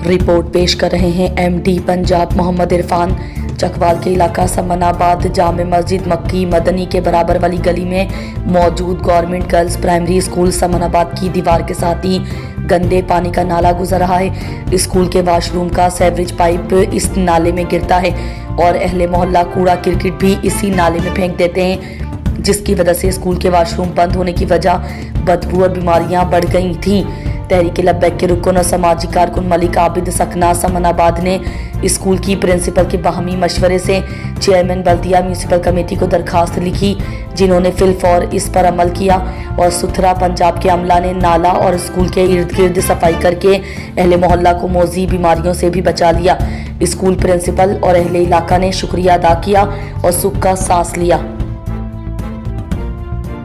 Report पेश कर रहे हैं एमडी पंजाब मोहम्मद इरफान। चकवाल के इलाका समनाबाद जामे मस्जिद मक्की मदनी के बराबर वाली गली में मौजूद government girls primary school Samanabad की दीवार के साथ ही गंदे पानी का नाला गुजर रहा है। स्कूल के वॉशरूम का सीवरेज पाइप इस नाले में गिरता है और अहले मोहल्ला कूड़ा किरकिट भी इसी नाले में फेंक देते हैं, जिसकी वजह से स्कूल के वॉशरूम बंद होने की वजह बदबू और बीमारियां बढ़ गई थीं। तहरीक लब्बैक के रुकन और सामाजिक कारकुन मलिक आबिद सकना समनाबाद ने स्कूल की प्रिंसिपल के बाहमी मशवरे से चेयरमैन बल्दिया म्यूनसिपल कमेटी को दरखास्त लिखी, जिन्होंने फिलफौर इस पर अमल किया और सुथरा पंजाब के अमला ने नाला और स्कूल के इर्द गिर्द सफाई करके अहले मोहल्ला को मौजी बीमारियों से भी बचा लिया। स्कूल प्रिंसिपल और अहले इलाका ने शुक्रिया अदा किया और सुख का सांस लिया।